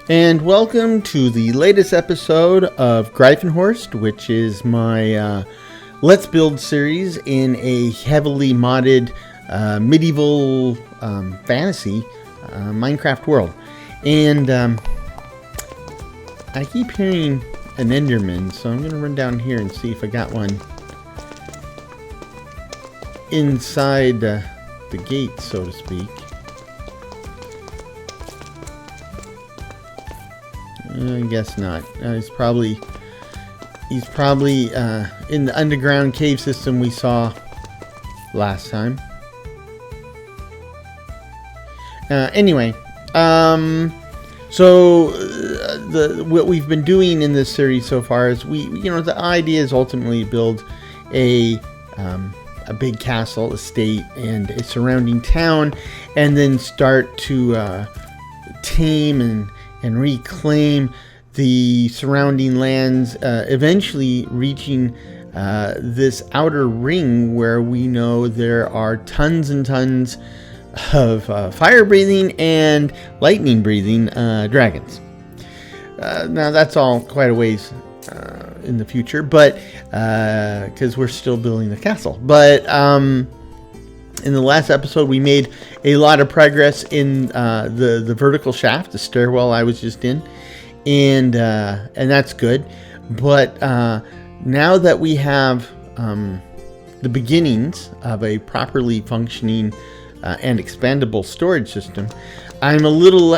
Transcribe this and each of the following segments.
And welcome to the latest episode of Greifenhorst, which is my Let's Build series in a heavily modded medieval fantasy Minecraft world. And I keep hearing an Enderman, so I'm going to run down here and see if I got one inside the gate, so to speak. I guess not. He's probably in the underground cave system we saw last time. Anyway, so what we've been doing in this series so far is the idea is ultimately to build a big castle, estate, and a surrounding town, and then start to tame and reclaim the surrounding lands, eventually reaching this outer ring where we know there are tons and tons of fire-breathing and lightning-breathing dragons. Now that's all quite a ways in the future, but because we're still building the castle. But in the last episode, we made a lot of progress in the vertical shaft, the stairwell I was just in, and that's good. But now that we have the beginnings of a properly functioning and expandable storage system, I'm a little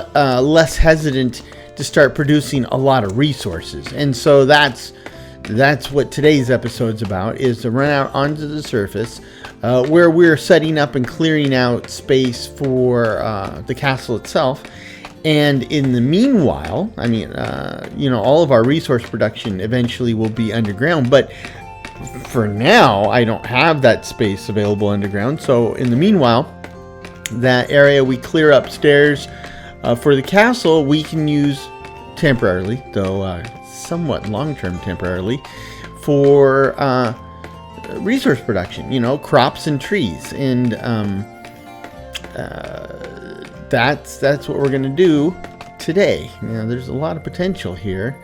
less hesitant to start producing a lot of resources. And so that's what today's episode's about, is to run out onto the surface where we're setting up and clearing out space for the castle itself. And in the meanwhile, all of our resource production eventually will be underground, but for now I don't have that space available underground. So in the meanwhile, that area we clear upstairs for the castle, we can use temporarily, though somewhat long-term temporarily, for resource production, crops and trees. And that's what we're going to do today. There's a lot of potential here.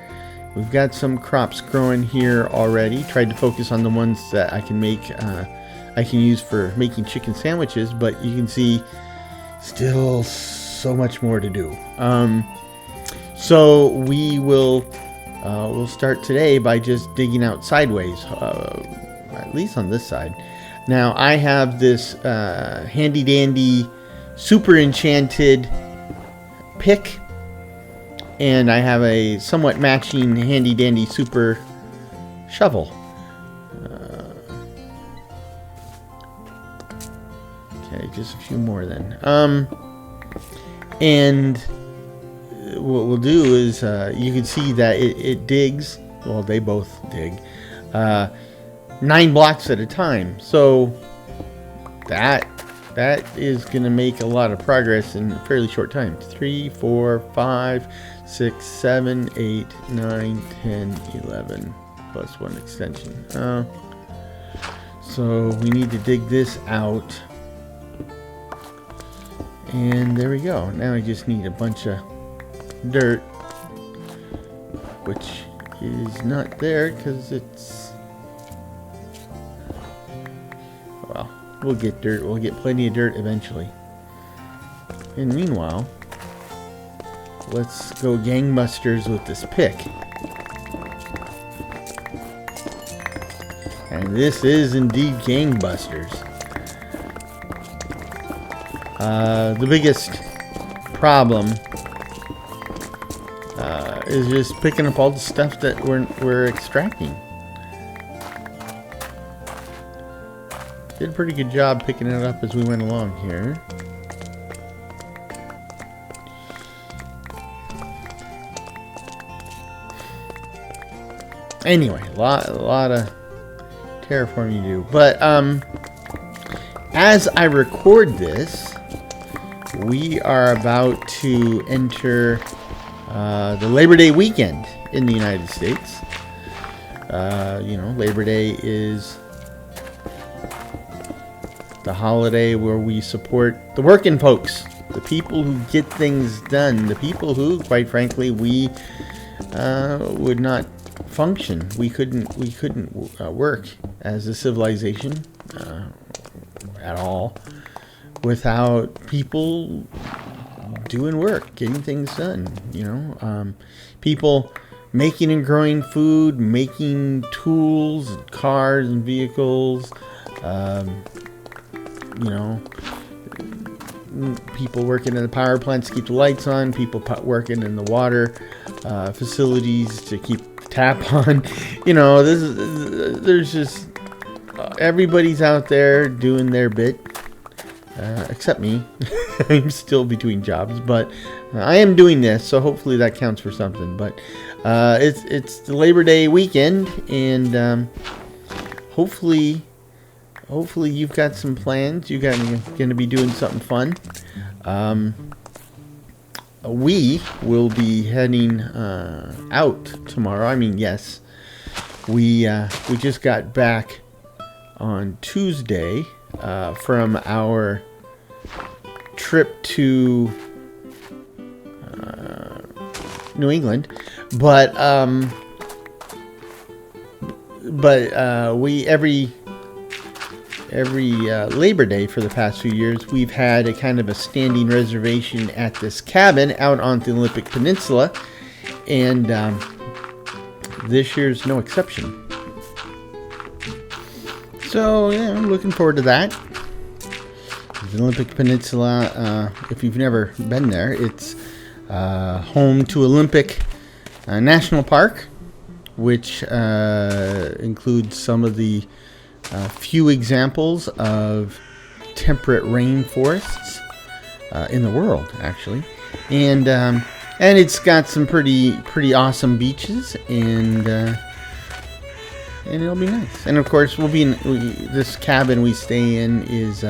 We've got some crops growing here already. Tried to focus on the ones that I can make, I can use for making chicken sandwiches, but you can see still so much more to do. So we will we'll start today by just digging out sideways, at least on this side. Now I have this handy dandy super enchanted pick, and I have a somewhat matching handy dandy super shovel. Okay, just a few more then. And what we'll do is you can see that it digs. Well, they both dig 9 blocks at a time. So that is going to make a lot of progress in a fairly short time. 3, 4, 5, 6, 7, 8, 9, 10, 11 plus 1 extension. So we need to dig this out. And there we go. Now I just need a bunch of dirt, which is not there because it's, well, we'll get dirt. We'll get plenty of dirt eventually. And meanwhile, let's go gangbusters with this pick. And this is indeed gangbusters. The biggest problem is just picking up all the stuff that we're extracting. Did a pretty good job picking it up as we went along here. Anyway, a lot of terraforming to do. But as I record this, we are about to enter the Labor Day weekend in the United States. Labor Day is the holiday where we support the working folks the people who get things done, the people who, quite frankly, we would not function. We couldn't work as a civilization at all without people doing work, getting things done. People making and growing food, making tools, cars and vehicles. People working in the power plants to keep the lights on. People working in the water facilities to keep the tap on. There's just everybody's out there doing their bit, except me. I'm still between jobs, but I am doing this, so hopefully that counts for something. But it's the Labor Day weekend, and hopefully you've got some plans. You're going to be doing something fun. We will be heading out tomorrow. I mean, yes, we just got back on Tuesday from our trip to New England, but we every Labor Day for the past few years, we've had a kind of a standing reservation at this cabin out on the Olympic Peninsula, and this year's no exception. So, yeah, I'm looking forward to that. The Olympic Peninsula, if you've never been there, it's home to Olympic National Park, which includes some of the few examples of temperate rainforests in the world, actually, and it's got some pretty awesome beaches, and it'll be nice. And of course, we'll be in this cabin we stay in is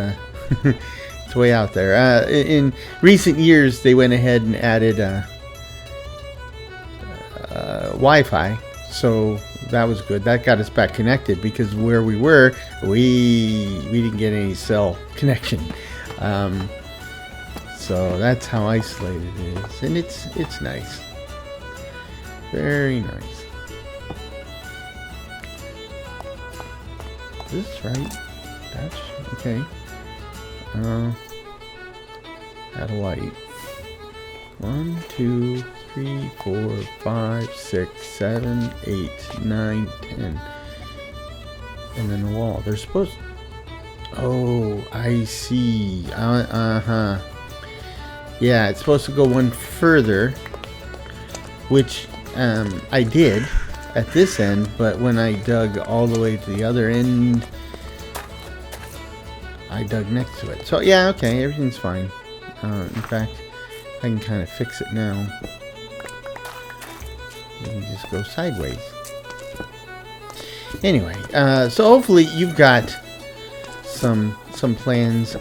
it's way out there. In recent years, they went ahead and added Wi-Fi, so that was good. That got us back connected, because where we were, we didn't get any cell connection. So that's how isolated it is, and it's nice, very nice. Is this right? That's okay. Add a light. 1, 2, 3, 4, 5, 6, 7, 8, 9, 10. And then the wall. They're supposed... Oh, I see. Uh-huh. Yeah, it's supposed to go one further, which I did at this end, but when I dug all the way to the other end, I dug next to it. So, yeah, okay, everything's fine. In fact, I can kind of fix it now. You can just go sideways. Anyway, so hopefully you've got some plans.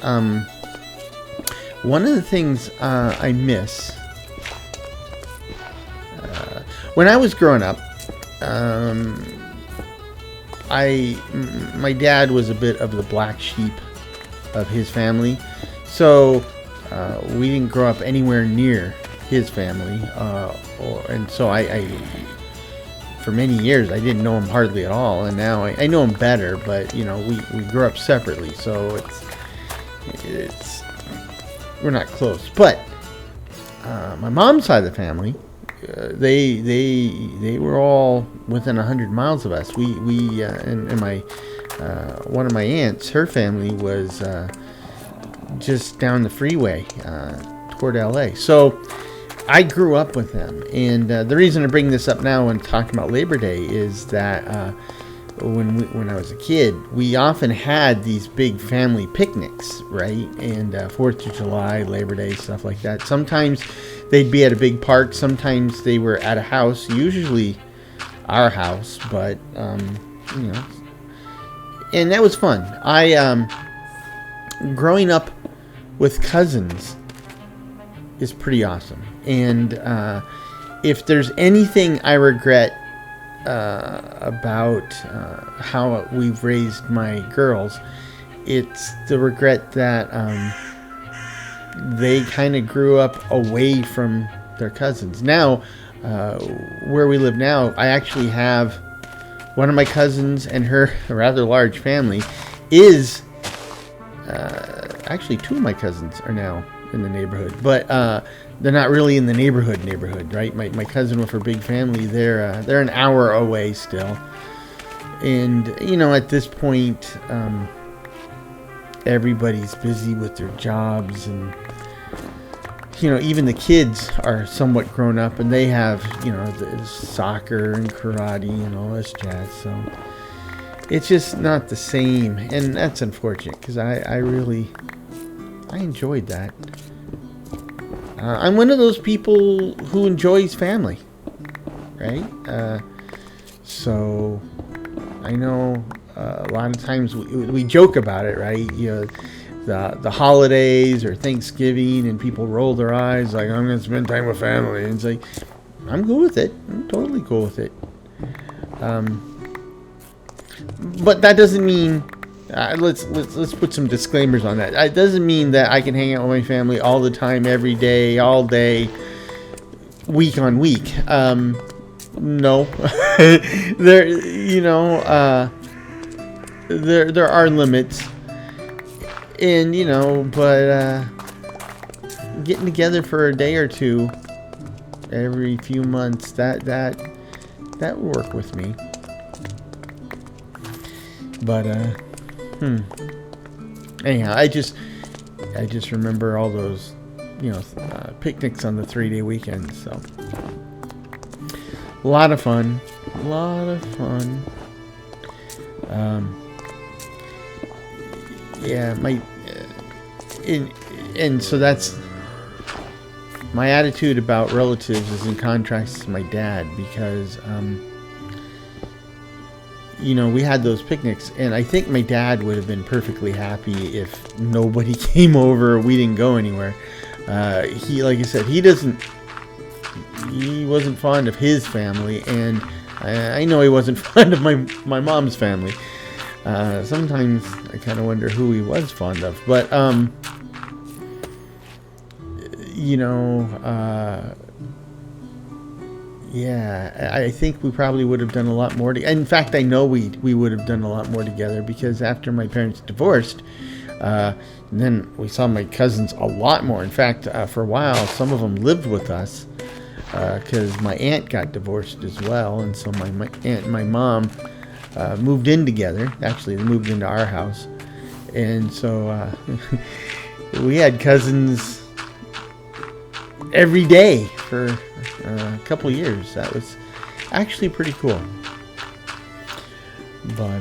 One of the things I miss when I was growing up, my dad was a bit of the black sheep of his family, so we didn't grow up anywhere near his family, and so I for many years I didn't know him hardly at all, and now I know him better, but we grew up separately, so it's we're not close. But my mom's side of the family, they were all within 100 miles of us. And my one of my aunts, her family was just down the freeway toward LA. So I grew up with them, and the reason I bring this up now when talking about Labor Day is that when I was a kid, we often had these big family picnics, right? And 4th of July, Labor Day, stuff like that. Sometimes they'd be at a big park. Sometimes they were at a house, usually our house, but and that was fun. Growing up with cousins is pretty awesome. And if there's anything I regret about how we've raised my girls, it's the regret that they kind of grew up away from their cousins. Now, where we live now, I actually have one of my cousins and her rather large family is actually two of my cousins are now in the neighborhood, but they're not really in the neighborhood, right? My cousin with her big family, they're an hour away still, and at this point, everybody's busy with their jobs, and even the kids are somewhat grown up, and they have the soccer and karate and all this jazz. So it's just not the same, and that's unfortunate because I enjoyed that. I'm one of those people who enjoys family, right? So I know a lot of times we joke about it, right? The holidays or Thanksgiving, and people roll their eyes like, I'm going to spend time with family. And it's like, I'm cool with it. I'm totally cool with it. But that doesn't mean let's put some disclaimers on that. It doesn't mean that I can hang out with my family all the time, every day, all day, week on week. No, there are limits, and but getting together for a day or two every few months, that would work with me. But anyhow, I just remember all those picnics on the 3-day weekends. So a lot of fun. Yeah, and so that's my attitude about relatives is in contrast to my dad, because we had those picnics, and I think my dad would have been perfectly happy if nobody came over or we didn't go anywhere. He, like I said, he wasn't fond of his family, and I know he wasn't fond of my mom's family. Sometimes I kind of wonder who he was fond of, but yeah, I think we probably would have done a lot more. In fact, I know we would have done a lot more together, because after my parents divorced, then we saw my cousins a lot more. In fact, for a while, some of them lived with us, because my aunt got divorced as well, and so my aunt and my mom moved in together. Actually, they moved into our house, and so we had cousins every day for a couple years. That was actually pretty cool. But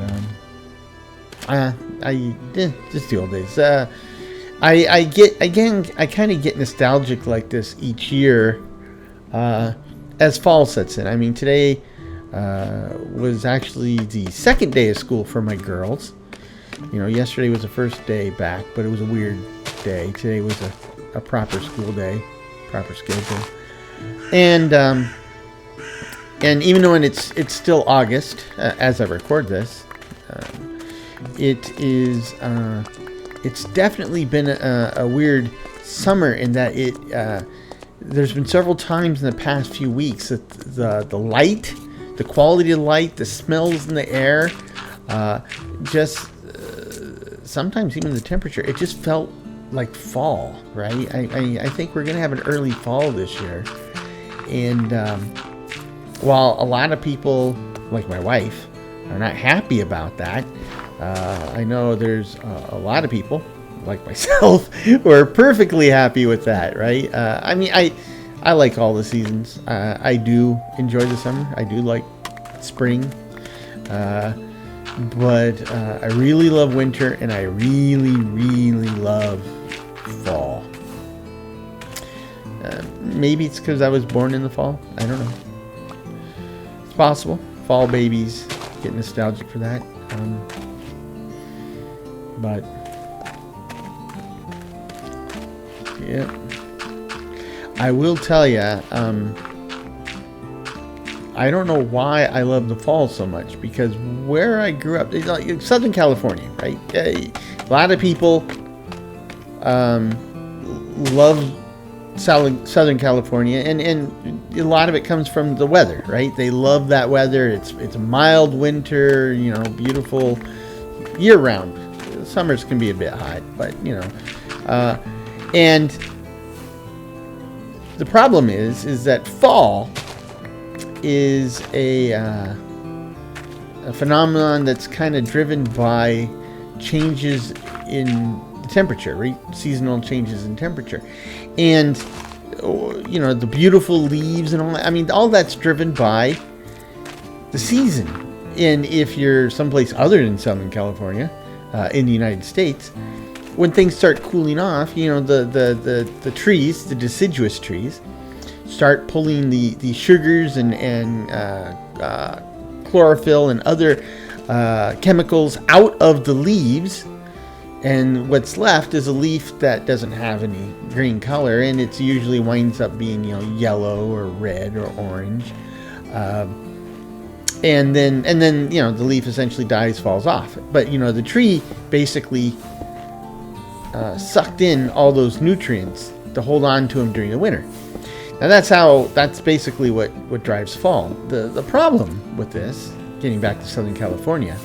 just the old days. I kind of get nostalgic like this each year as fall sets in. I mean, today was actually the second day of school for my girls. Yesterday was the first day back, but it was a weird day. Today was a proper school day, proper schedule. And even though it's still August as I record this, it's definitely been a weird summer in that there's been several times in the past few weeks that the light, the quality of the light, the smells in the air, sometimes even the temperature, it just felt like fall, right? I think we're gonna have an early fall this year, and while a lot of people, like my wife, are not happy about that, I know there's a lot of people, like myself, who are perfectly happy with that, right? I mean, I like all the seasons. I do enjoy the summer. I do like spring, but I really love winter, and I really, really love fall. Maybe it's because I was born in the fall. I don't know. It's possible. Fall babies get nostalgic for that. But yeah, I will tell you, I don't know why I love the fall so much, because where I grew up, it's like Southern California, right? A lot of people love Southern California, and a lot of it comes from the weather, right? They love that weather. It's a mild winter, beautiful year round. Summers can be a bit hot, but and the problem is that fall is a phenomenon that's kind of driven by changes in temperature, right? Seasonal changes in temperature. And, the beautiful leaves and all that. I mean, all that's driven by the season. And if you're someplace other than Southern California, in the United States, when things start cooling off, the trees, the deciduous trees, start pulling the sugars and chlorophyll and other chemicals out of the leaves, and what's left is a leaf that doesn't have any green color, and it usually winds up being yellow or red or orange, and then the leaf essentially dies, falls off. But the tree basically sucked in all those nutrients to hold on to them during the winter. Now that's basically what drives fall. The problem with this, getting back to Southern California,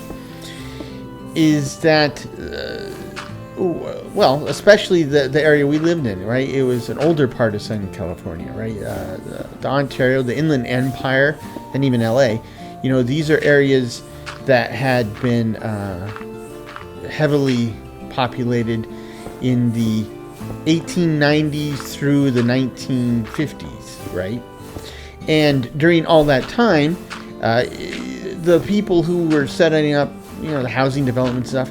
is that especially the area we lived in, right? It was an older part of Southern California, right? The Ontario, the Inland Empire, and even LA. These are areas that had been heavily populated in the 1890s through the 1950s, right? And during all that time, the people who were setting up, the housing development stuff,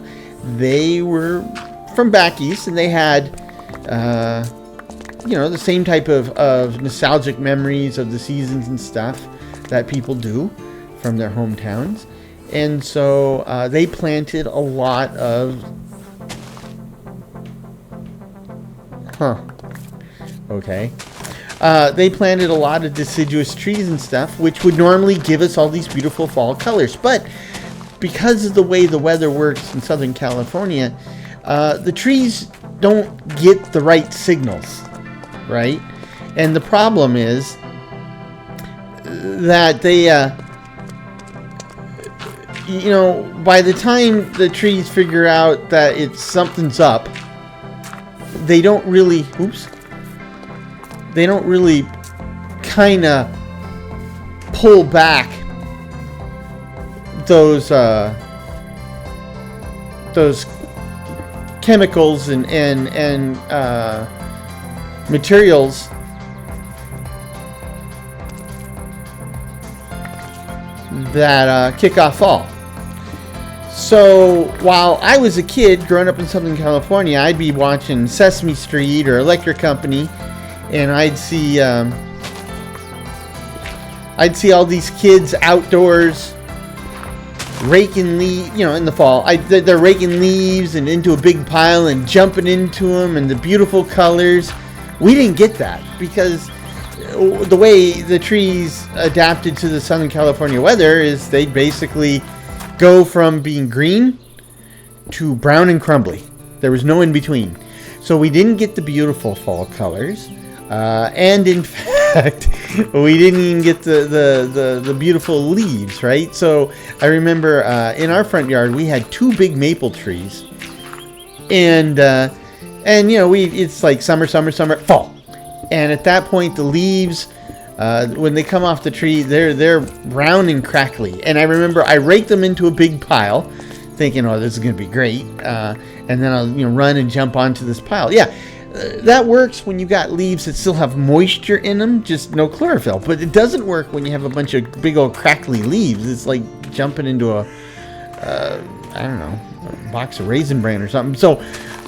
they were from back east, and they had, the same type of nostalgic memories of the seasons and stuff that people do from their hometowns. And so they planted a lot of they planted a lot of deciduous trees and stuff, which would normally give us all these beautiful fall colors. But because of the way the weather works in Southern California, the trees don't get the right signals, right? And the problem is that they, by the time the trees figure out that something's up, they don't really kind of pull back those chemicals and materials that kick off fall. So while I was a kid growing up in Southern California, I'd be watching Sesame Street or Electric Company, and I'd see all these kids outdoors raking leaves, in the fall. They're raking leaves and into a big pile and jumping into them, and the beautiful colors. We didn't get that because the way the trees adapted to the Southern California weather is they basically go from being green to brown and crumbly. There was no in between. So we didn't get the beautiful fall colors. And in fact, we didn't even get the beautiful leaves, right? So I remember in our front yard, we had 2 big maple trees. And it's like summer, fall. And at that point, the leaves, when they come off the tree, they're brown and crackly. And I remember I raked them into a big pile, thinking, "Oh, this is going to be great." And then I'll run and jump onto this pile. Yeah, that works when you got leaves that still have moisture in them, just no chlorophyll. But it doesn't work when you have a bunch of big old crackly leaves. It's like jumping into a box of Raisin Bran or something. So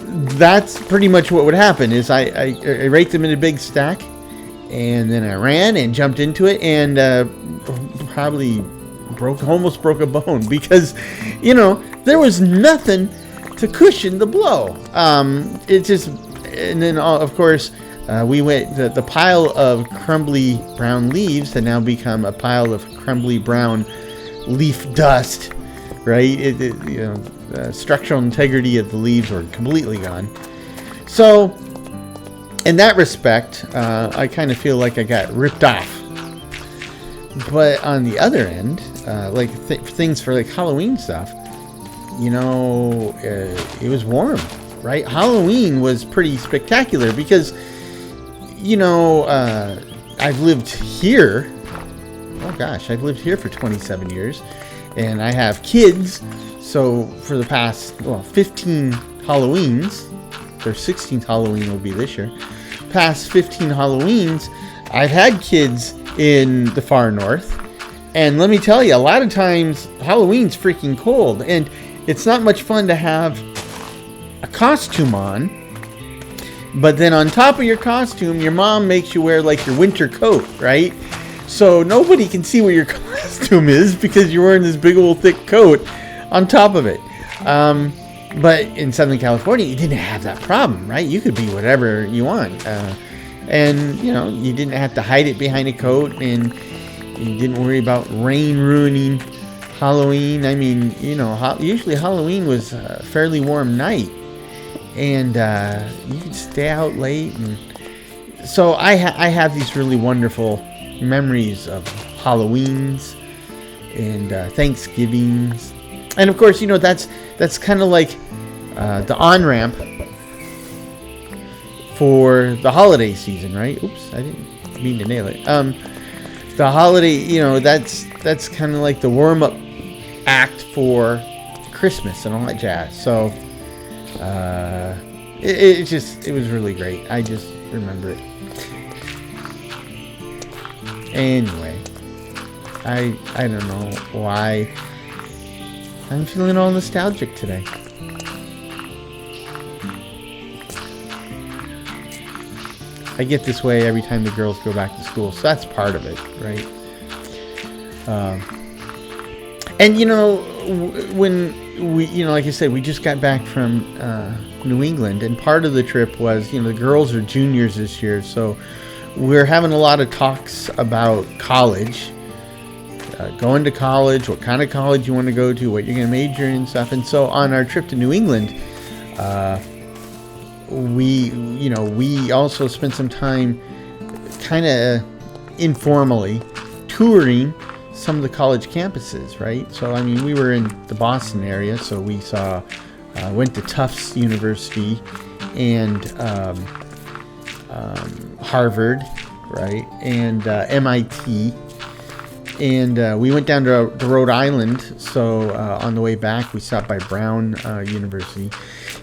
that's pretty much what would happen. Is I raked them in a big stack. And then I ran and jumped into it and probably almost broke a bone because, there was nothing to cushion the blow. And then of course we went. The pile of crumbly brown leaves had now become a pile of crumbly brown leaf dust. Right? The structural integrity of the leaves were completely gone. So. in that respect, I kind of feel like I got ripped off. But on the other end, like things for like Halloween stuff, you know, it was warm, right? Halloween was pretty spectacular because, you know, I've lived here. Oh gosh, I've lived here for 27 years, and I have kids. So for the past 15 Halloweens, their 16th Halloween will be this year. Past 15 Halloweens, I've had kids in the far north, and let me tell you, a lot of times Halloween's freaking cold, and it's not much fun to have a costume on, but then on top of your costume, your mom makes you wear like your winter coat, right? So nobody can see what your costume is because you're wearing this big old thick coat on top of it. But in Southern California, you didn't have that problem, right? You could be whatever you want. And, you know, you didn't have to hide it behind a coat, and you didn't worry about rain ruining Halloween. I mean, you know, usually Halloween was a fairly warm night, and you could stay out late. And so I have these really wonderful memories of Halloweens and Thanksgivings. And of course, you know, that's kind of like the on-ramp for the holiday season, right? Oops, I didn't mean to nail it. The holiday, you know, that's kind of like the warm-up act for Christmas and all that jazz. So it was really great. I just remember it. Anyway, I don't know why I'm feeling all nostalgic today. I get this way every time the girls go back to school, so that's part of it, right? And you know, when we, you know, like I said, we just got back from New England, and part of the trip was, you know, the girls are juniors this year, so we're having a lot of talks about college, going to college, what kind of college you want to go to, what you're going to major in and stuff. And so on our trip to New England, we also spent some time kind of informally touring some of the college campuses, right? So, I mean, we were in the Boston area, so we went to Tufts University and Harvard, right, and MIT, and we went down to Rhode Island. So on the way back, we stopped by Brown University,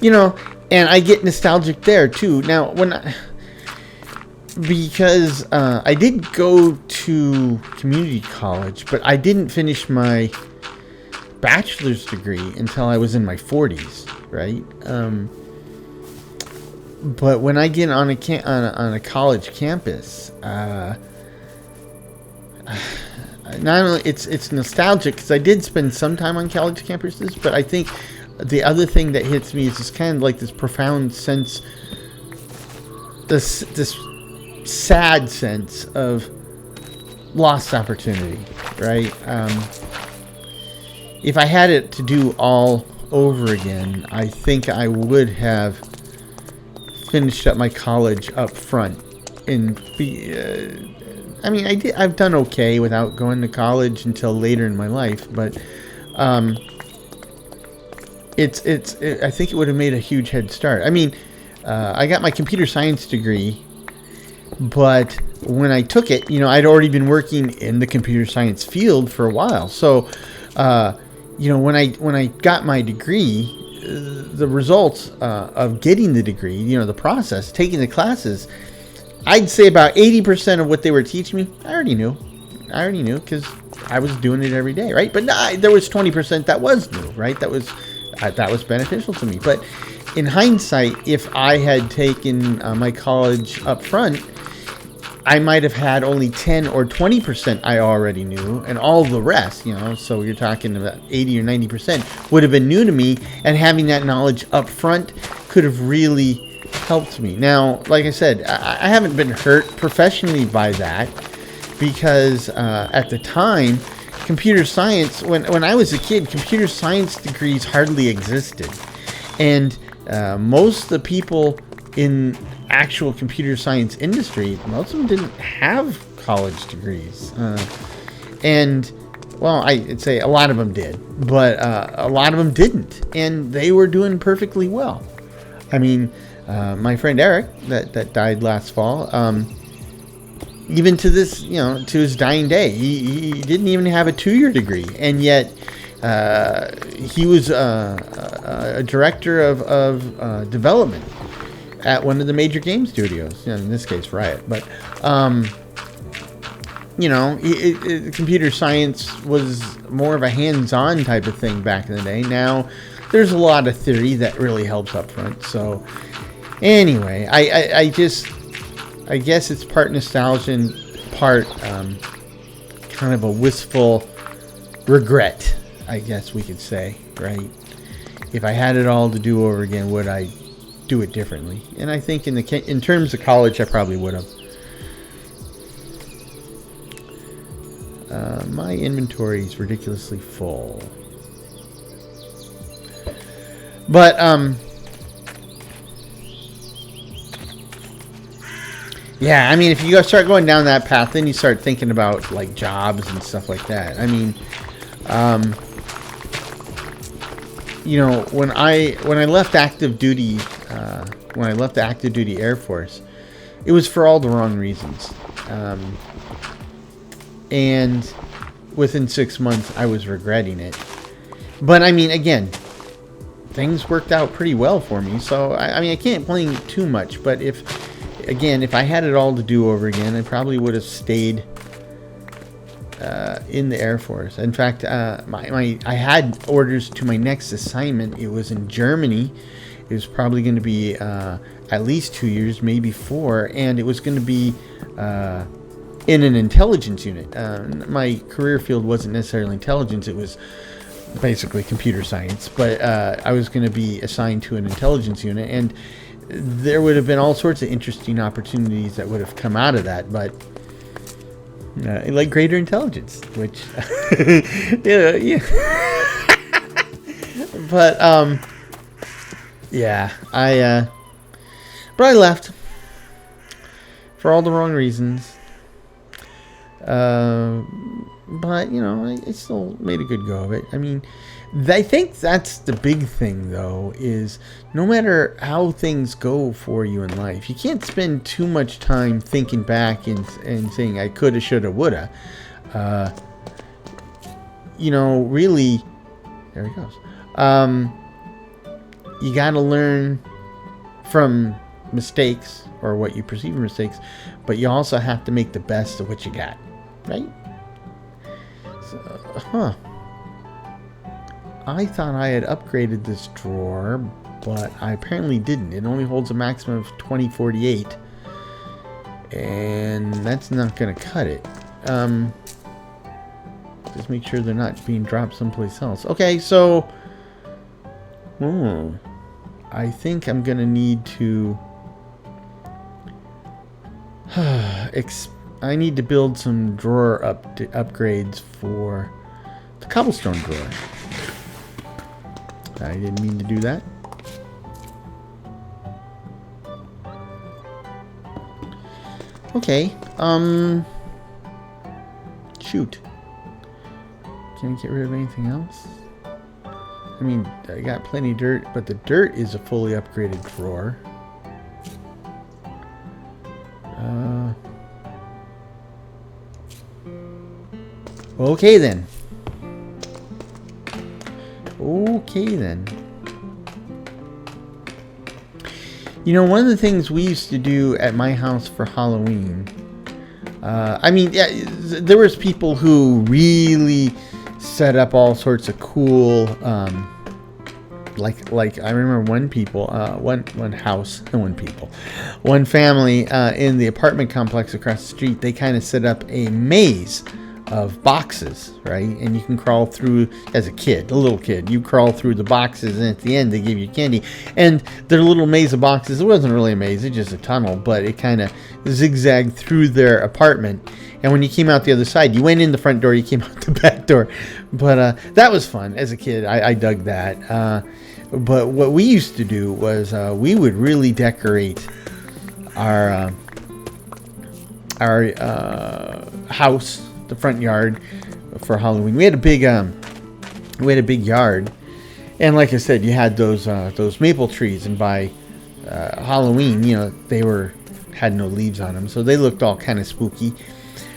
you know, and I get nostalgic there too. Now, because I did go to community college, but I didn't finish my bachelor's degree until I was in my 40s, right? But when I get on a college campus, not only it's nostalgic because I did spend some time on college campuses, but I think the other thing that hits me is just kind of like this profound sense, this sad sense of lost opportunity, right? If I had it to do all over again, I think I would have finished up my college up front and I mean, I've done okay without going to college until later in my life, but I think it would have made a huge head start. I mean, I got my computer science degree, but when I took it, you know, I'd already been working in the computer science field for a while. So, you know, when I got my degree, the results of getting the degree, you know, the process, taking the classes, I'd say about 80% of what they were teaching me, I already knew because I was doing it every day, right? But there was 20% that was new, right? That was beneficial to me. But in hindsight, if I had taken my college up front, I might have had only 10 or 20% I already knew, and all the rest, you know, so you're talking about 80 or 90% would have been new to me, and having that knowledge up front could have really helped me. Now, like I said, I haven't been hurt professionally by that because at the time, computer science, when I was a kid, computer science degrees hardly existed. And most of the people actual computer science industry, most of them didn't have college degrees. And, well, I'd say a lot of them did, but a lot of them didn't. And they were doing perfectly well. I mean, my friend Eric, that died last fall, even to this, to his dying day, he didn't even have a 2-year degree. And yet, he was a director of development at one of the major game studios, in this case Riot. But computer science was more of a hands-on type of thing back in the day. Now there's a lot of theory that really helps up front. So anyway, I guess it's part nostalgia and part kind of a wistful regret, I guess we could say, right? If I had it all to do over again, would I do it differently? And I think in terms of college, I probably would have. My inventory is ridiculously full. But, yeah, I mean, if you start going down that path, then you start thinking about, like, jobs and stuff like that. I mean, when I left active duty, when I left the active duty Air Force, it was for all the wrong reasons. And within 6 months, I was regretting it. But, I mean, again, things worked out pretty well for me. So, I can't blame too much. But if I had it all to do over again, I probably would have stayed in the Air Force. In fact, I had orders to my next assignment. It was in Germany. It was probably going to be at least 2 years, maybe 4. And it was going to be in an intelligence unit. My career field wasn't necessarily intelligence. It was basically computer science. But I was going to be assigned to an intelligence unit. And there would have been all sorts of interesting opportunities that would have come out of that. But like greater intelligence, which yeah. But yeah, but I left for all the wrong reasons. But I still made a good go of it. I mean, I think that's the big thing, though, is no matter how things go for you in life, you can't spend too much time thinking back and saying, I coulda, shoulda, woulda. Really, there he goes. You got to learn from mistakes or what you perceive as mistakes, but you also have to make the best of what you got, right? So, I thought I had upgraded this drawer, but I apparently didn't. It only holds a maximum of 2048, and that's not going to cut it. Just make sure they're not being dropped someplace else. Okay, so I think I'm going to need to I need to build some drawer upgrades for the cobblestone drawer. I didn't mean to do that. Okay. Shoot. Can I get rid of anything else? I mean, I got plenty of dirt, but the dirt is a fully upgraded drawer. Okay then. One of the things we used to do at my house for Halloween, there was people who really set up all sorts of cool, like I remember one family in the apartment complex across the street. They kind of set up a maze of boxes, right? And you can crawl through, as a little kid, you crawl through the boxes, and at the end they give you candy. And their little maze of boxes, it wasn't really a maze, it's just a tunnel, but it kind of zigzagged through their apartment. And when you came out the other side, you went in the front door, you came out the back door. But that was fun. As a kid, I dug that. But what we used to do was we would really decorate our house, the front yard for Halloween. We had a big yard, and like I said, you had those maple trees, and by Halloween, they had no leaves on them, so they looked all kind of spooky.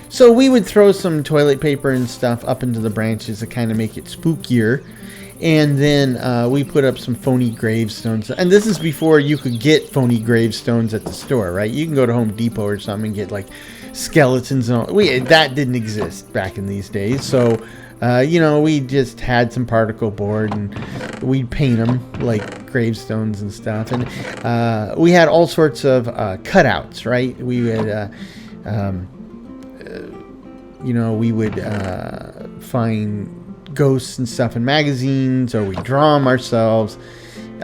So we would throw some toilet paper and stuff up into the branches to kind of make it spookier. And then we put up some phony gravestones. And this is before you could get phony gravestones at the store, right? You can go to Home Depot or something and get like skeletons and all. That didn't exist back in these days. So, we just had some particle board and we'd paint them like gravestones and stuff. And we had all sorts of cutouts, right? We would... we would find ghosts and stuff in magazines, or we draw them ourselves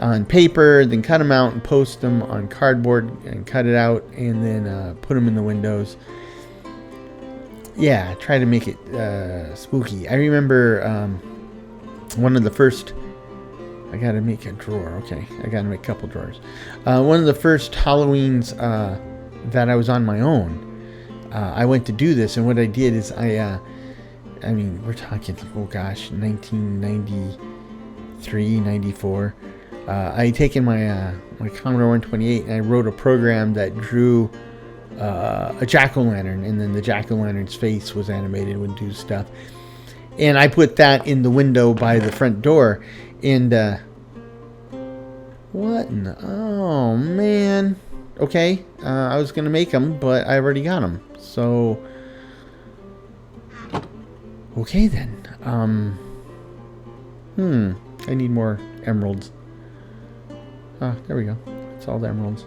on paper, then cut them out and post them on cardboard and cut it out, and then put them in the windows. Yeah, try to make it spooky. I remember one of the first... I gotta make a drawer. Okay, I gotta make a couple drawers. One of the first Halloweens that I was on my own, I went to do this, and what I did is we're talking, 1993, 94. I had taken my Commodore 128, and I wrote a program that drew a jack-o'-lantern, and then the jack-o'-lantern's face was animated, would do stuff. And I put that in the window by the front door, and oh man. Okay, I was going to make them, but I already got them. So, okay then. I need more emeralds. Ah, there we go. It's all the emeralds.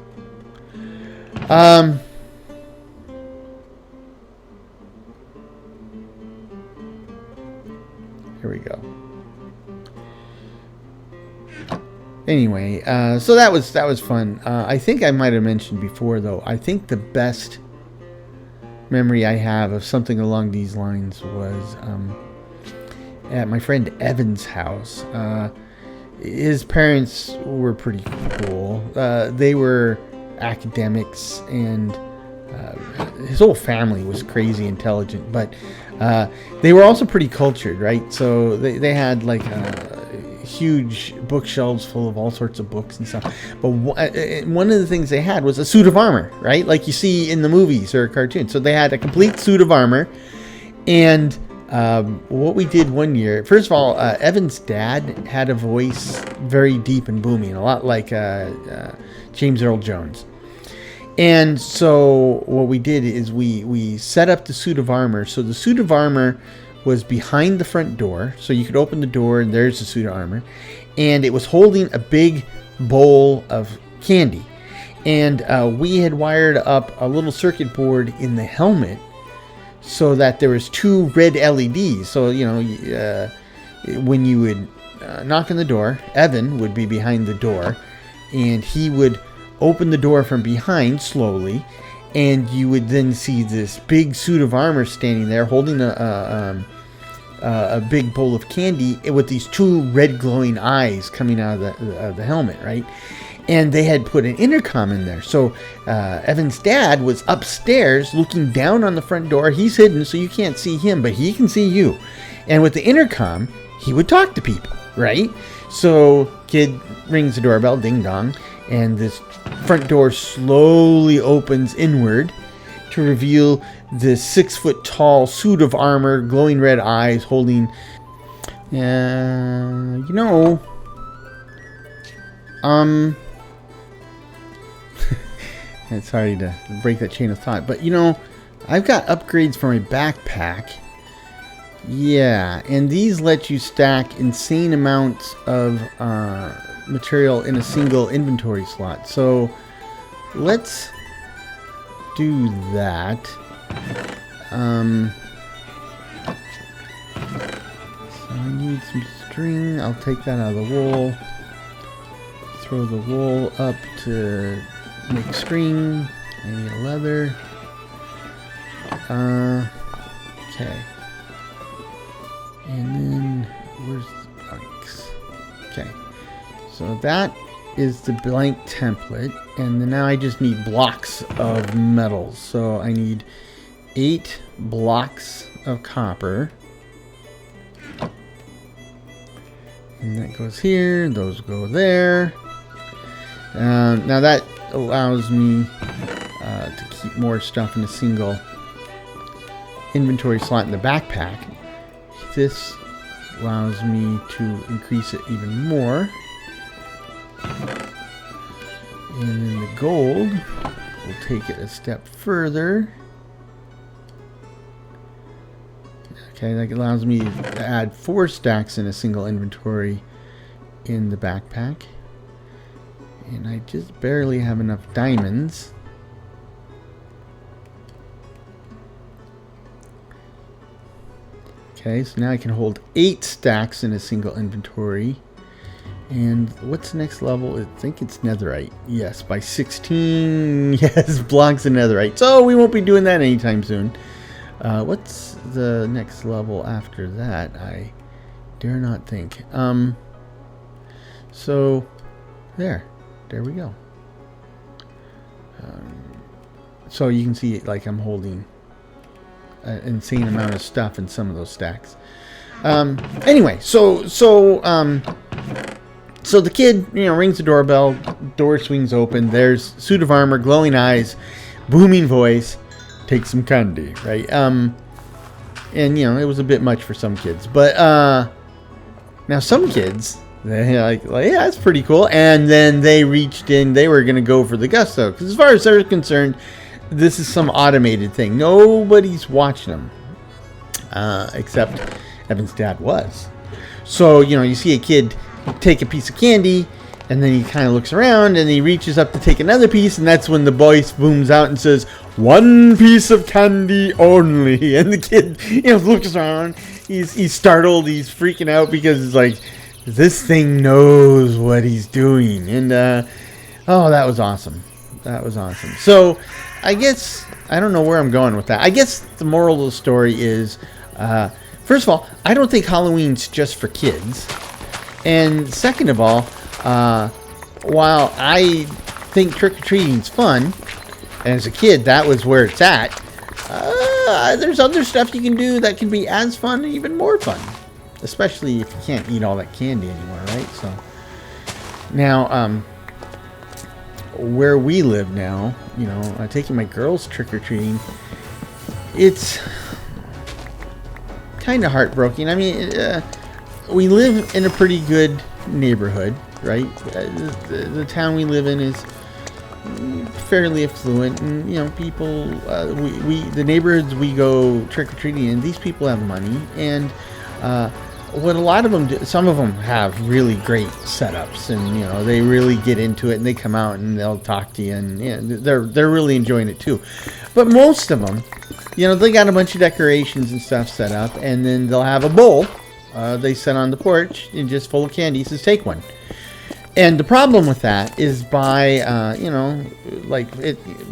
Here we go. Anyway, so that was fun. I think I might have mentioned before, though, I think the best memory I have of something along these lines was at my friend Evan's house. His parents were pretty cool. They were academics, and his whole family was crazy intelligent, but they were also pretty cultured, right? So they had like huge bookshelves full of all sorts of books and stuff. But one of the things they had was a suit of armor, right? Like you see in the movies or cartoons. So they had a complete suit of armor. And what we did one year, first of all, Evan's dad had a voice very deep and booming, a lot like James Earl Jones. And so what we did is we set up the suit of armor. So the suit of armor was behind the front door, so you could open the door and there's the suit of armor, and it was holding a big bowl of candy, and we had wired up a little circuit board in the helmet so that there was two red LEDs. So when you would knock on the door, Evan would be behind the door, and he would open the door from behind slowly, and you would then see this big suit of armor standing there holding a big bowl of candy with these two red glowing eyes coming out of the helmet, right? And they had put an intercom in there. So Evan's dad was upstairs looking down on the front door. He's hidden, so you can't see him, but he can see you. And with the intercom, he would talk to people, right? So kid rings the doorbell, ding dong, and this front door slowly opens inward to reveal this 6 foot tall suit of armor, glowing red eyes, holding it's sorry to break that chain of thought, but I've got upgrades for my backpack. Yeah, and these let you stack insane amounts of material in a single inventory slot. So let's do that. So I need some string. I'll take that out of the wool. Throw the wool up to make string. I need leather. Okay. And then where's the bugs? Okay. So that is the blank template, and then now I just need blocks of metals. So I need 8 blocks of copper. And that goes here, those go there. Now that allows me to keep more stuff in a single inventory slot in the backpack. This allows me to increase it even more. And then the gold, we'll take it a step further. Okay, that allows me to add 4 stacks in a single inventory in the backpack. And I just barely have enough diamonds. Okay, so now I can hold 8 stacks in a single inventory. And what's the next level? I think it's netherite. Yes, by 16. Yes, blocks of netherite. So we won't be doing that anytime soon. What's the next level after that? I dare not think. So there we go. So you can see, like, I'm holding an insane amount of stuff in some of those stacks. Anyway, so the kid, rings the doorbell. Door swings open. There's suit of armor, glowing eyes, booming voice. Take some candy, right? And it was a bit much for some kids, but now some kids, they're like, yeah, that's pretty cool. And then they reached in. They were gonna go for the gusto, because as far as they're concerned, this is some automated thing. Nobody's watching them, except Evan's dad was. So you see a kid take a piece of candy, and then he kind of looks around, and he reaches up to take another piece, and that's when the voice booms out and says, "1 piece of candy only." And the kid, looks around. He's startled. He's freaking out because it's like, this thing knows what he's doing. And oh, that was awesome. That was awesome. So I guess I don't know where I'm going with that. I guess the moral of the story is, first of all, I don't think Halloween's just for kids. And second of all, while I think trick-or-treating's fun, and as a kid, that was where it's at, there's other stuff you can do that can be as fun and even more fun. Especially if you can't eat all that candy anymore, right? So, now, where we live now, taking my girls trick-or-treating, it's kind of heartbreaking. I mean, we live in a pretty good neighborhood, right? The town we live in is fairly affluent, and people, the neighborhoods we go trick-or-treating in, these people have money, and what a lot of them do, some of them have really great setups, and they really get into it, and they come out and they'll talk to you, and they're really enjoying it too. But most of them, they got a bunch of decorations and stuff set up, and then they'll have a bowl they set on the porch and just full of candy. Says take one. And the problem with that is by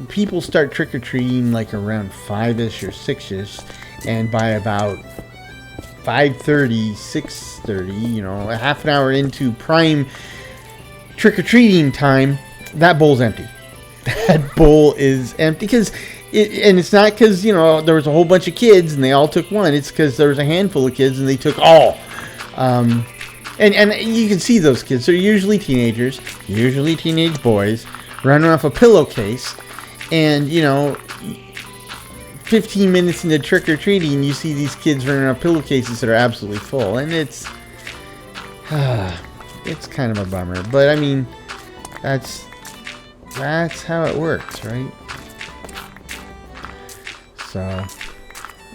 people start trick-or-treating like around 5ish or 6ish, and by about 5:30, 6:30, a half an hour into prime trick-or-treating time, that bowl's empty. That bowl is empty because it's not because there was a whole bunch of kids and they all took one. It's because there was a handful of kids and they took all. And you can see those kids. They're usually teenagers, usually teenage boys, running off a pillowcase, and 15 minutes into trick-or-treating, you see these kids running off pillowcases that are absolutely full, and it's kind of a bummer. But I mean, that's how it works, right? So,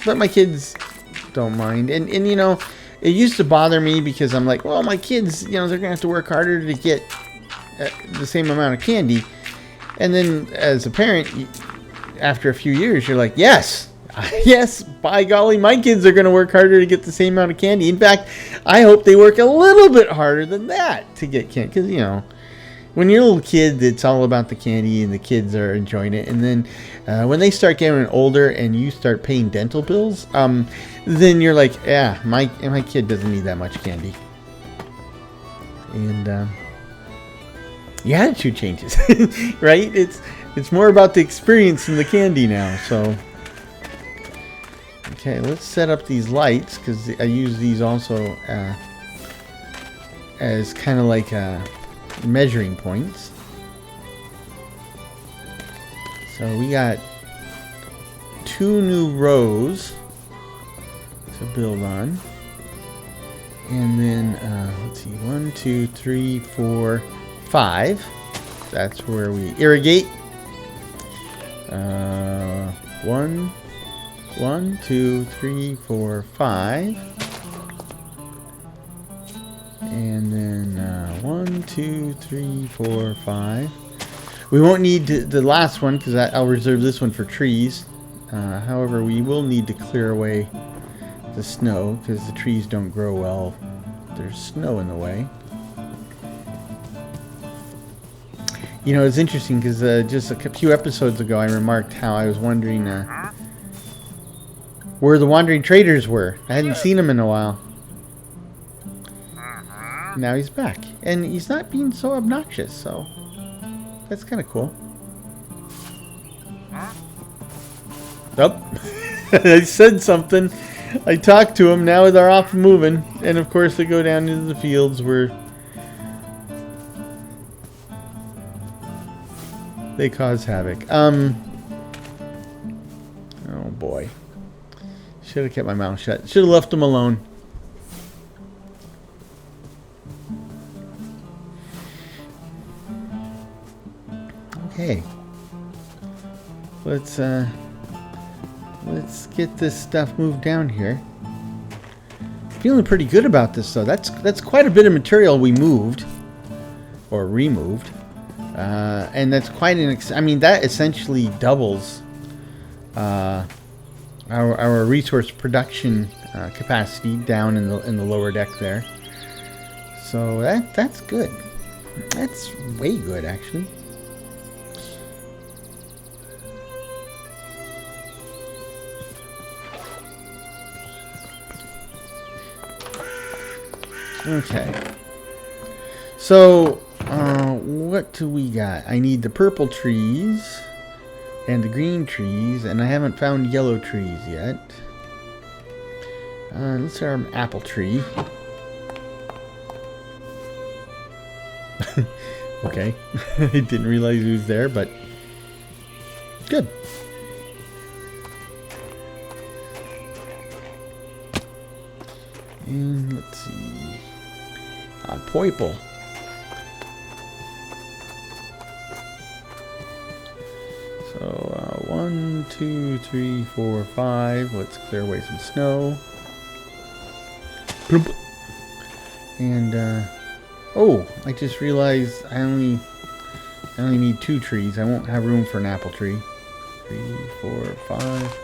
but my kids don't mind, and it used to bother me because I'm like, well, my kids, they're gonna have to work harder to get the same amount of candy, and then as a parent, after a few years, you're like, yes, by golly, my kids are gonna work harder to get the same amount of candy. In fact, I hope they work a little bit harder than that to get candy, because when you're a little kid, it's all about the candy and the kids are enjoying it. And then when they start getting older and you start paying dental bills, then you're like, yeah, my kid doesn't need that much candy. And your attitude changes, right? It's more about the experience than the candy now. So, okay, let's set up these lights because I use these also as kind of like measuring points. So we got 2 new rows to build on. And then, let's see, 1, 2, 3, 4, 5. That's where we irrigate. 1, 2, 3, 4, 5. And then 1, 2, 3, 4, 5. We won't need the last one because I'll reserve this one for trees. However, we will need to clear away the snow because the trees don't grow well. There's snow in the way. You know, it's interesting because just a few episodes ago I remarked how I was wondering where the wandering traders were. I hadn't seen him in a while. Now he's back. And he's not being so obnoxious, so that's kind of cool. Oh, I said something. I talked to him. Now they're off moving. And of course they go down into the fields where they cause havoc. Oh boy. Should have kept my mouth shut. Should have left them alone. Okay. Let's get this stuff moved down here. Feeling pretty good about this though. That's quite a bit of material we moved or removed. And that's quite I mean, that essentially doubles our resource production capacity down in the lower deck there. So that's good. That's way good, actually. Okay. So, what do we got? I need the purple trees and the green trees, and I haven't found yellow trees yet. Let's start an apple tree. Okay. I didn't realize he was there, but good. And let's see. Purple. So 1, 2, 3, 4, 5. Let's clear away some snow. Plump. And oh, I just realized I only need 2 trees. I won't have room for an apple tree. 3, 4, 5.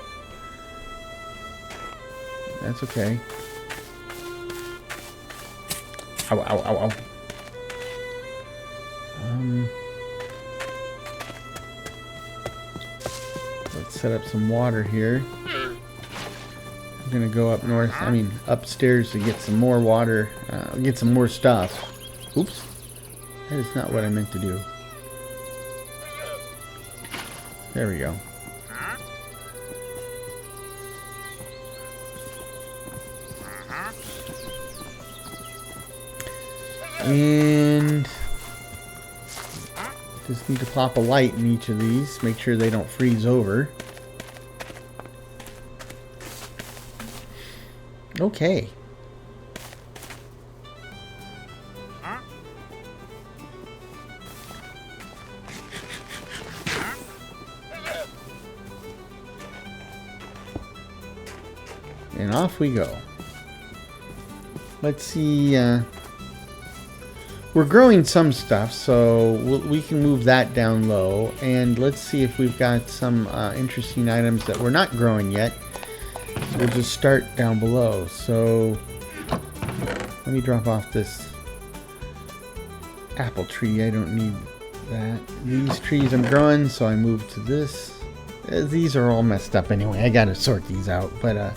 That's okay. Ow, ow, ow, ow. Let's set up some water here. I'm gonna go up north, upstairs to get some more water, get some more stuff. Oops. That is not what I meant to do. There we go. And just need to plop a light in each of these. Make sure they don't freeze over. Okay. And off we go. Let's see. We're growing some stuff, so we can move that down low. And let's see if we've got some interesting items that we're not growing yet. We'll just start down below. So let me drop off this apple tree. I don't need that. These trees I'm growing, so I move to this. These are all messed up anyway. I gotta sort these out. But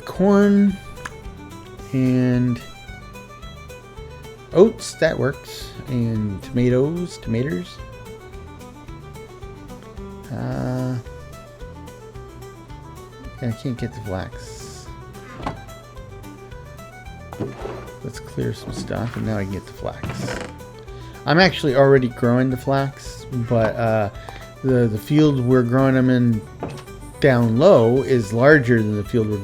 corn and Oats, that works. And tomatoes. I can't get the flax. Let's clear some stuff, and now I can get the flax. I'm actually already growing the flax, but the field we're growing them in down low is larger than the field we're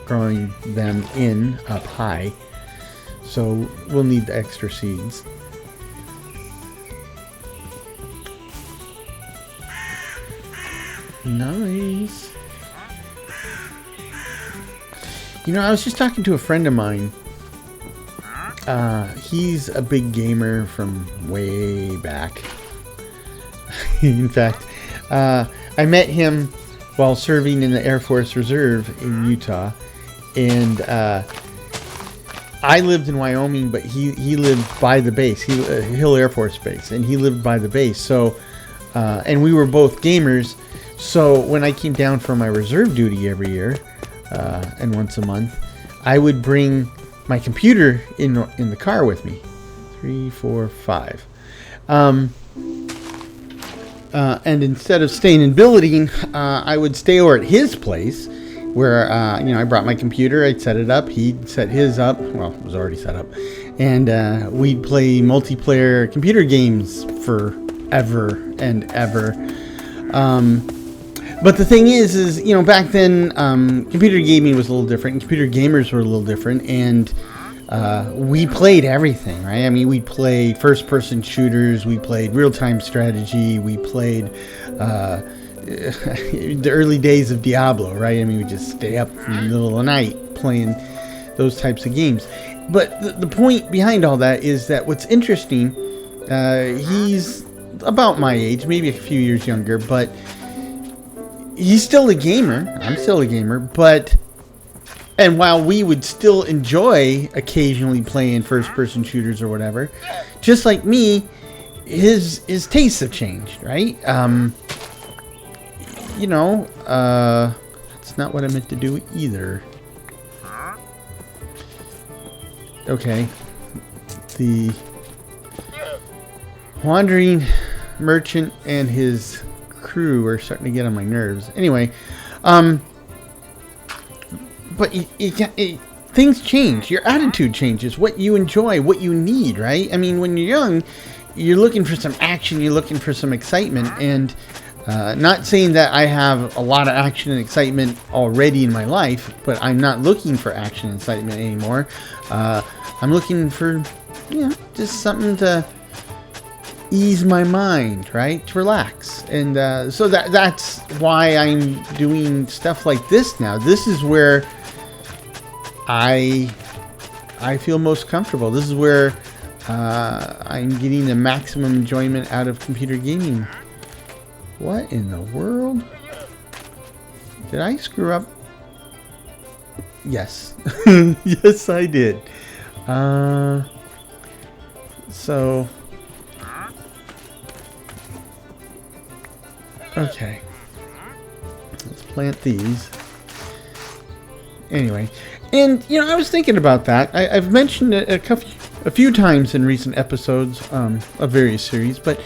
growing them in up high. So we'll need the extra seeds. Nice. You know, I was just talking to a friend of mine. He's a big gamer from way back. In fact, I met him while serving in the Air Force Reserve in Utah. And I lived in Wyoming, but he lived by the base. Hill Air Force Base. And he lived by the base. So, and we were both gamers. So when I came down for my reserve duty every year, and once a month, I would bring my computer in the car with me. 3, 4, 5. And instead of staying in billeting, I would stay over at his place where, I brought my computer, I'd set it up, he'd set his up, well, it was already set up, and we'd play multiplayer computer games forever and ever. But the thing is, back then, computer gaming was a little different, and computer gamers were a little different, and we played everything, right? I mean, we played first-person shooters, we played real-time strategy, we played the early days of Diablo, right? I mean, we just stay up in the middle of the night playing those types of games. But the point behind all that is that what's interesting, he's about my age, maybe a few years younger, but he's still a gamer. I'm still a gamer, and while we would still enjoy occasionally playing first-person shooters or whatever, just like me, his tastes have changed, right? That's not what I meant to do either. Okay. The wandering merchant and his crew are starting to get on my nerves. Anyway, but things change. Your attitude changes. What you enjoy, what you need, right? I mean, when you're young, you're looking for some action. You're looking for some excitement. And not saying that I have a lot of action and excitement already in my life, but I'm not looking for action and excitement anymore. I'm looking for, just something to ease my mind, right? To relax. And so that's why I'm doing stuff like this now. This is where I feel most comfortable. This is where I'm getting the maximum enjoyment out of computer gaming. What in the world? Did I screw up? Yes. Yes, I did. So... Okay. Let's plant these. Anyway. And, I was thinking about that. I've mentioned it a few times in recent episodes of various series, but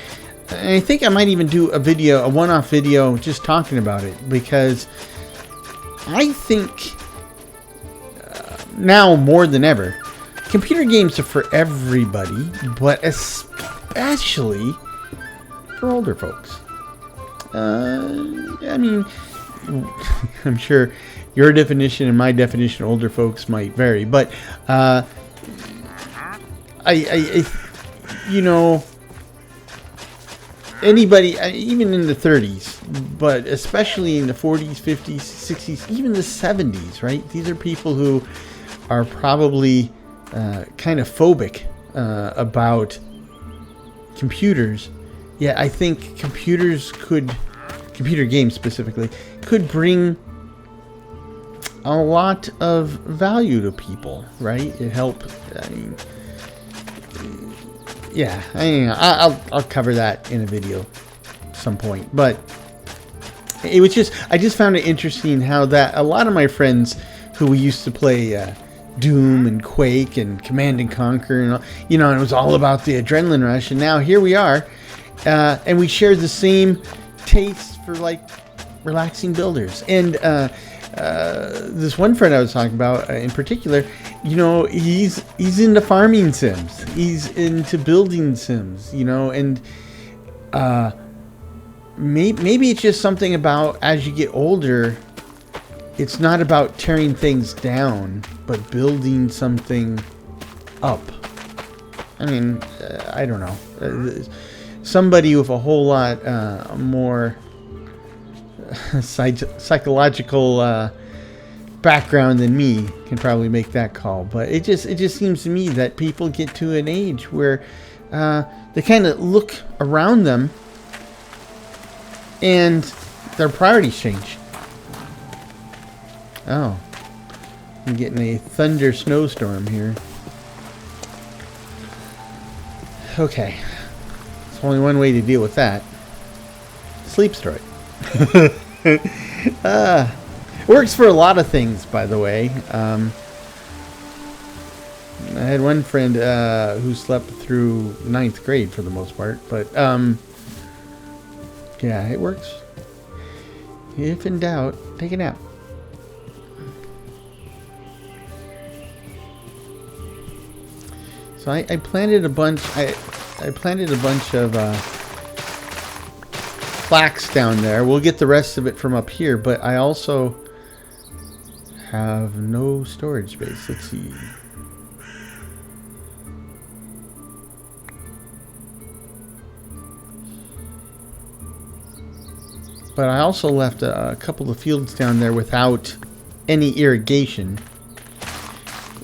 I think I might even do a one-off video just talking about it, because I think now more than ever, computer games are for everybody, but especially for older folks. I mean, I'm sure your definition and my definition of older folks might vary, but anybody, even in the 30s, but especially in the 40s, 50s, 60s, even the 70s, right? These are people who are probably kind of phobic about computers. Yeah, I think computer games specifically, could bring a lot of value to people, right? It helped. I'll cover that in a video at some point. But I just found it interesting how that a lot of my friends who we used to play Doom and Quake and Command and Conquer, and and it was all about the adrenaline rush. And now here we are, and we share the same taste for like relaxing builders. And this one friend I was talking about in particular, he's into farming sims, he's into building sims, and maybe it's just something about as you get older, it's not about tearing things down, but building something up. I mean, I don't know. Somebody with a whole lot more psychological background than me can probably make that call. But it just seems to me that people get to an age where they kind of look around them and their priorities change. Oh, I'm getting a thunder snowstorm here. Okay, there's only one way to deal with that. Sleep story. Works for a lot of things, by the way. I had one friend who slept through 9th grade for the most part, but yeah, it works. If in doubt, take a nap. So I planted a bunch. I planted a bunch of flax down there. We'll get the rest of it from up here, but I also have no storage space. Let's see. But I also left a couple of fields down there without any irrigation,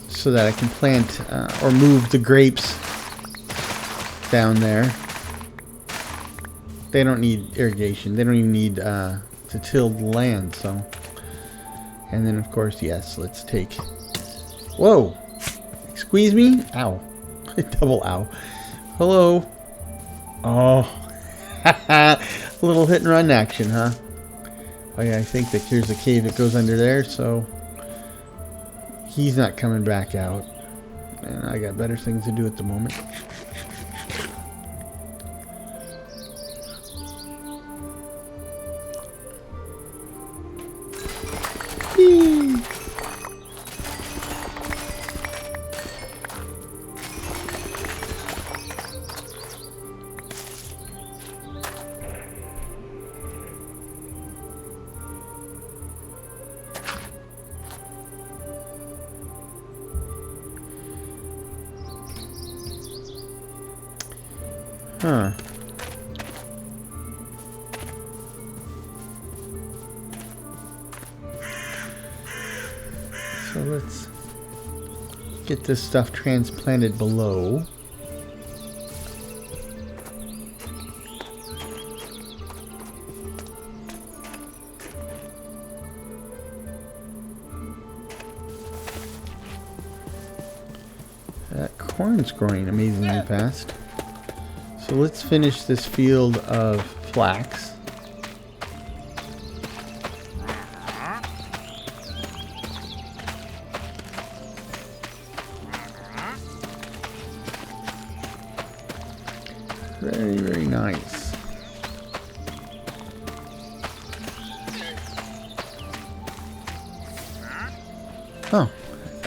so that I can plant or move the grapes down there. They don't need irrigation. They don't even need to till the land. So, and then of course, yes, let's take. Whoa! Squeeze me! Ow! Double ow! Hello! Oh, a little hit and run action, huh? Oh yeah, I think that here's a cave that goes under there, so he's not coming back out, and I got better things to do at the moment. Whee! Huh. So let's get this stuff transplanted below. That corn's growing amazingly fast. So let's finish this field of flax. Very, very nice. Oh,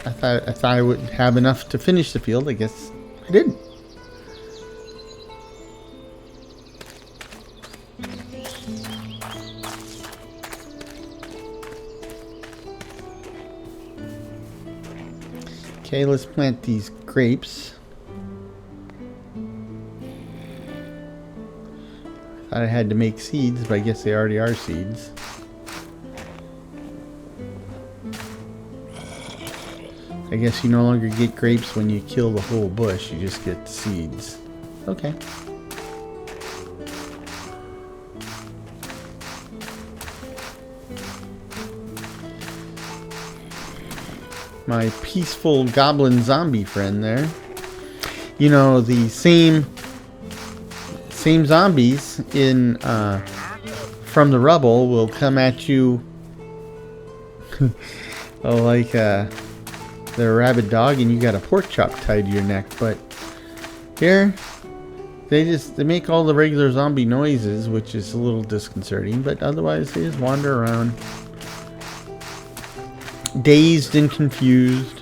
I thought I would have enough to finish the field. I guess I didn't. Okay, let's plant these grapes. Thought I had to make seeds, but I guess they already are seeds. I guess you no longer get grapes when you kill the whole bush, you just get seeds. Okay. My peaceful goblin zombie friend there. You know, the same zombies in From the Rubble will come at you like they're a rabid dog and you got a pork chop tied to your neck. But here, they make all the regular zombie noises, which is a little disconcerting. But otherwise, they just wander around, dazed and confused.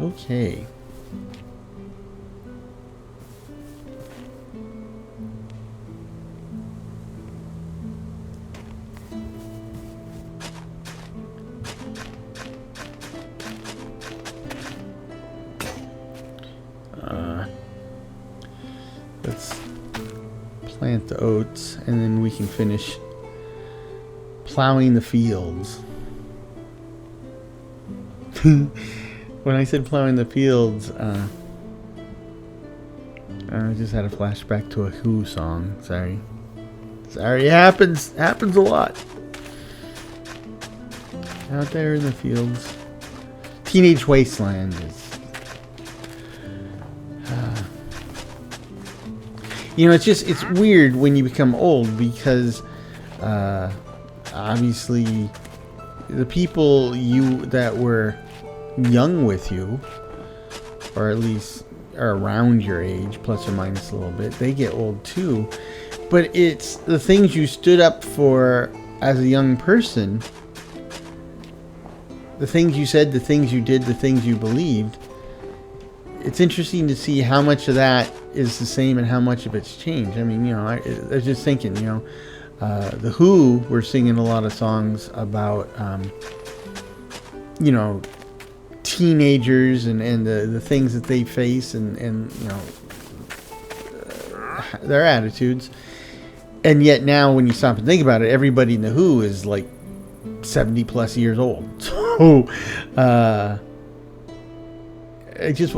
Okay. Let's plant the oats and then we can finish plowing the fields. When I said plowing the fields, I just had a flashback to a Who song. Sorry, it happens a lot. Out there in the fields. Teenage Wasteland is... it's weird when you become old because obviously the people that were young with you, or at least are around your age, plus or minus a little bit, they get old too. But it's the things you stood up for as a young person, the things you said, the things you did, the things you believed. It's interesting to see how much of that is the same and how much of it's changed. I mean, I was just thinking, the Who were singing a lot of songs about, teenagers and the things that they face and their attitudes. And yet now when you stop and think about it, everybody in the Who is like 70 plus years old. So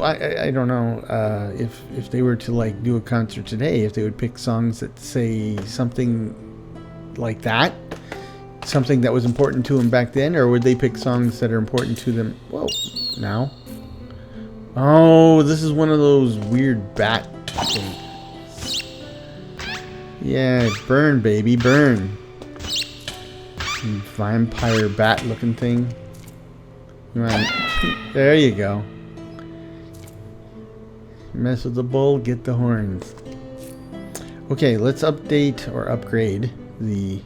I don't know if they were to like do a concert today, if they would pick songs that say something like that, something that was important to them back then, or would they pick songs that are important to them now? Oh, this is one of those weird bat things. Yeah, burn, baby, burn. Vampire bat looking thing. Come on. There you go. Mess with the bull, get the horns. Okay, let's update or upgrade the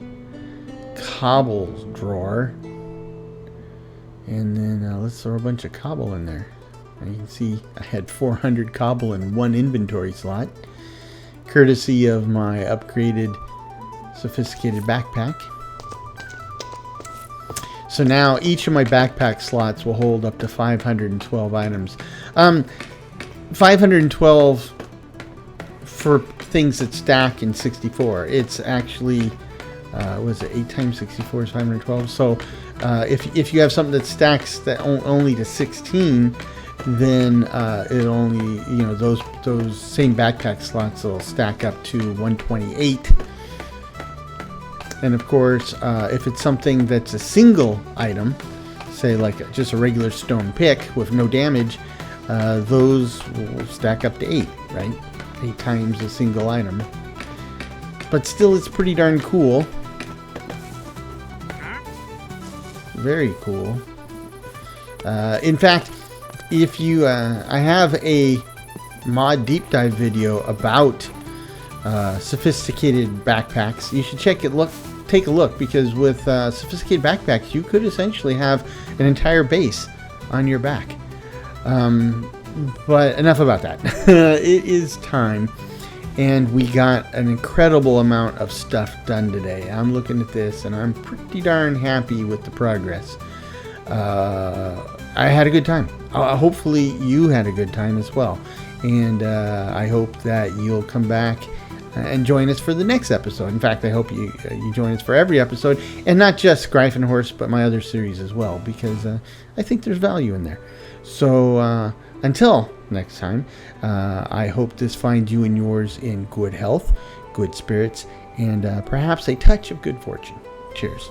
cobble drawer. And then let's throw a bunch of cobble in there. And you can see I had 400 cobble in one inventory slot, courtesy of my upgraded sophisticated backpack. So now each of my backpack slots will hold up to 512 items. 512 for things that stack in 64. It's actually, was it 8 times 64 is 512? So if you have something that stacks that only to 16, then it only, those same backpack slots will stack up to 128. And of course, if it's something that's a single item, say like just a regular stone pick with no damage, those will stack up to 8, right? 8 times a single item. But still, it's pretty darn cool. Very cool. In fact, if you, I have a mod deep dive video about sophisticated backpacks. You should take a look, because with sophisticated backpacks, you could essentially have an entire base on your back. But enough about that. It is time, and we got an incredible amount of stuff done today. I'm looking at this, and I'm pretty darn happy with the progress. I had a good time. Hopefully you had a good time as well. And I hope that you'll come back and join us for the next episode. In fact, I hope you join us for every episode, and not just Greifenhorst, but my other series as well, because I think there's value in there. So until next time, I hope this finds you and yours in good health, good spirits, and perhaps a touch of good fortune. Cheers.